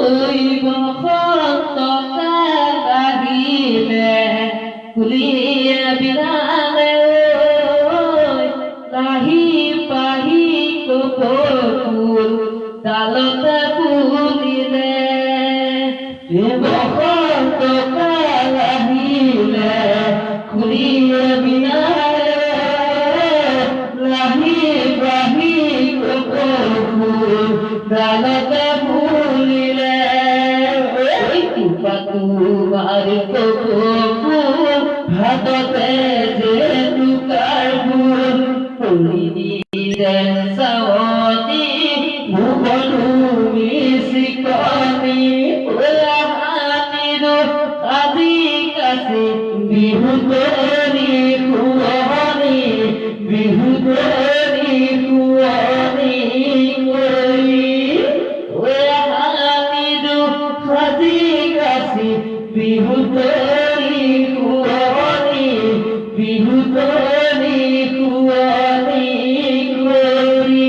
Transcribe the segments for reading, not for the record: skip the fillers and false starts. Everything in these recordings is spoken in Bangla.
ওই বসন্ত কাল আহিলে কুলিয়ে বিনালে লাহি পাহি কপকুল ডালতে ফুলিলে বসন্ত কাল আহিলে কুলিয়ে বিনালে লাহি পাহি কপকুল ডালতে ফুলিলে ওই তোমার কপকুল হাততে যে টুকার ফুল ফুলিলে সাওতি ভুবনু মিশিকনি ওলাহানিরো আদি কাছে বিহুতনি কুয়ানি বিহুতনি কুয়ানি কই ওলাহানিরো আদি কাছে বিহুতনি কুয়ানি বিহুতনি কুয়ানি কই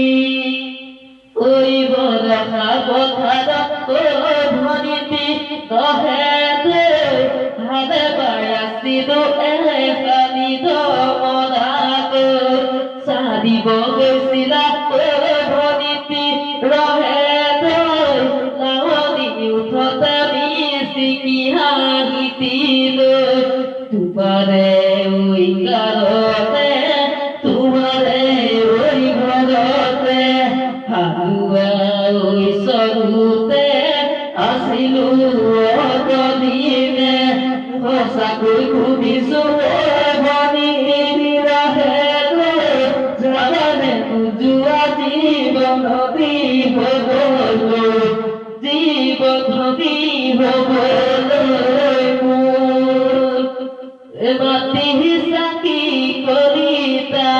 ওই বরখা কথারক্ত ধ্বনিতি দহেতে হাতে বায়াসিদ এখানিদ মনাত সাদিব গৈছিলা ধ্বনিতি ৰহেতে লাৱনি উঠতে মিচিকি হাঁহিছিল তোমাৰে ওই কাৰতে তোমাৰে ওই ঘৰতে হালুয়া ওই সৰুতে আছিলো অতদিনে সঁচাকৈ সুধিছো ভনী বিৰহেতে জানে নোযোৱা জীৱন দিবলৈ মাটি চাকি কলিতা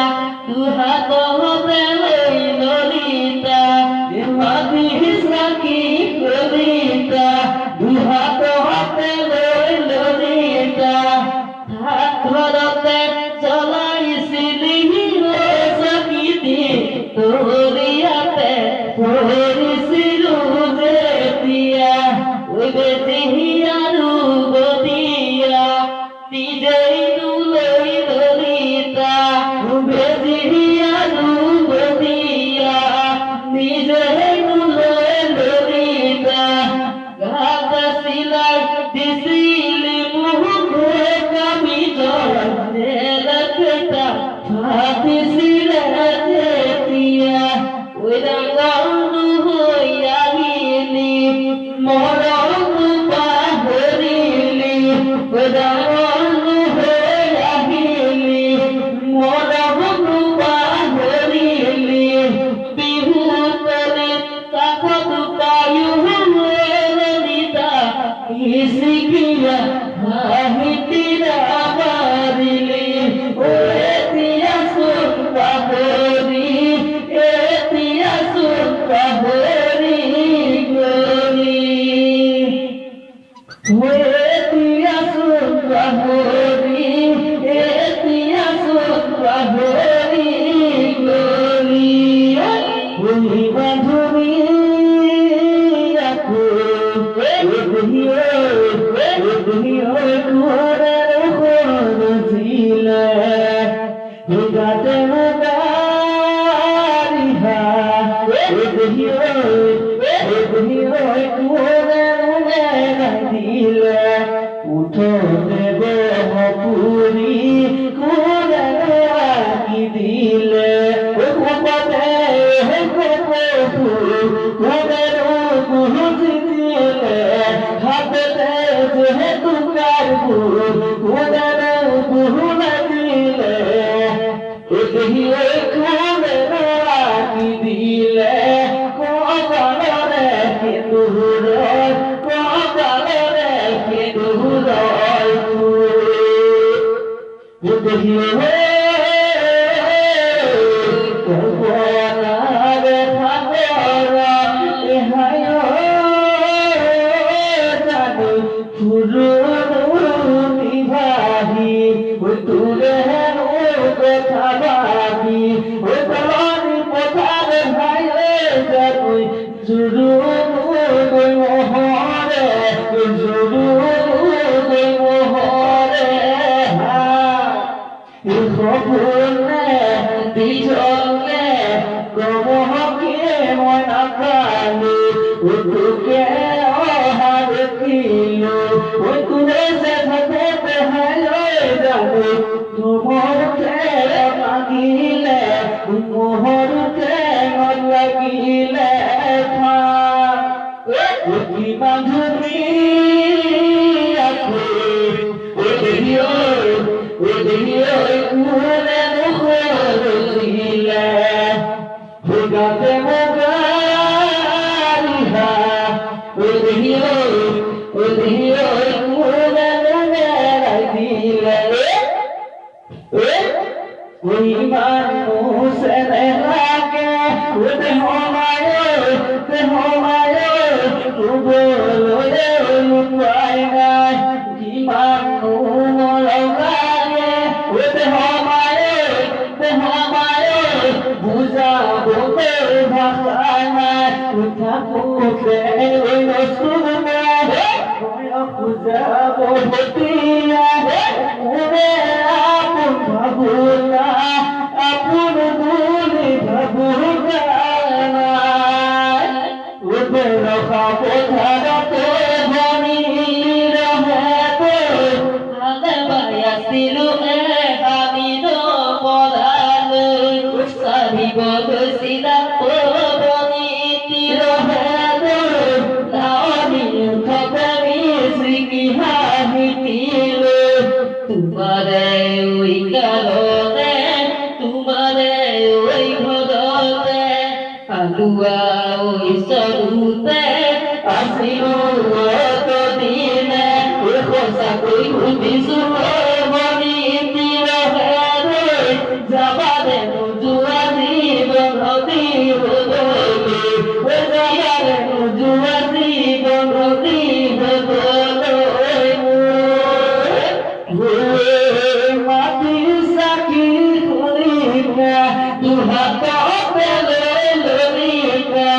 দুহাততে লৈ ললিতা মাটি চাকি কলিতা দুহাততে লৈ ললিতা হাত ঘৰতে চলাইছিলি চাকিটি তৰিয়াতে ধৰিছিলো যেতিয়া ওই বেটি আৰু বতিয়া নিজেই লৈ ললিতা বেটি আৰু বতিয়া নিজেই লৈ ললিতা গাত চিলাই দিছিলি মুখে কামিজৰ নেলকেইটা ফাটিছিলে তেতিয়া ওই ডাঙৰনো হৈ আহিলি মৰমটো পাহৰিলি ওই ডাঙৰনো হৈ আহিলি মৰমটো পাহৰিলি বিহুতলি কাষত পায়ো ললিতা ইচিকিয়া হাঁহিতিৰা মাৰিলি এতিয়া চোন পাহৰি এতিয়া চোন পাহৰি গলি এতিয়া চোন পাহৰি এতিয়া চোন পাহৰি গলি ওই মাধুৰী আকৌ গাতে উঠোতে বপুরি কোনে কি দিলে কোপতে কোনে বুঝি দিলে হাতে যে টুকার ফুল কোনে বুঝু দিলে কোনে কি দিলে কপালরে কেতুর কপালরে কেতুর কপনারে থাকর এহায় জানি ফুরু নিভাহি তুলে কথা ভাবি ওই তলানি পথারে ভাইরে যাবি জুরু জুড়ে মোহরে খবনে দিজলে কমহকে মনা কালি উঠুকে অহার কিলো ওই কুলে সে থাকতে হায় জানে তোমারকে মাগিলে মোহরকে লাগিলে খা কি বাঁধবি রাখো কুলে মুখলে ভোগাতে মোগারিহা কুলে দিলে ওই মানুষ লাগে ওতে হমায় তু বলে লুকাই নাই কি মানুষ লাগে ওতে হমায় বুঝাবো ভাষায় নাই থাকুকে ওই নসুমে বুঝাবো ভটিয়া ওরে আপন ভাবুনা আপন দুনি ভাবুনা ওতে রখা বোধারতে ধনী রহে আদে বায়াসিলু এ হামিদ পদাল সাহিব সিলা বনি তিরহে লাওনি খবরি সিকি হাহিতিলো তোমারে ওই কালতে তোমারে ওই ভদতে আলুয়া ওই সরুতে আসিল তো দিনে ওই খোসা কই ঘুমিছু মনি তিরহে যাবারে জুয়া জীবন দিবলে ওই যাবারে জুয়া জীবন দিবলে মাটি সাকি খুলিবা তুহাত পেলে লরিবা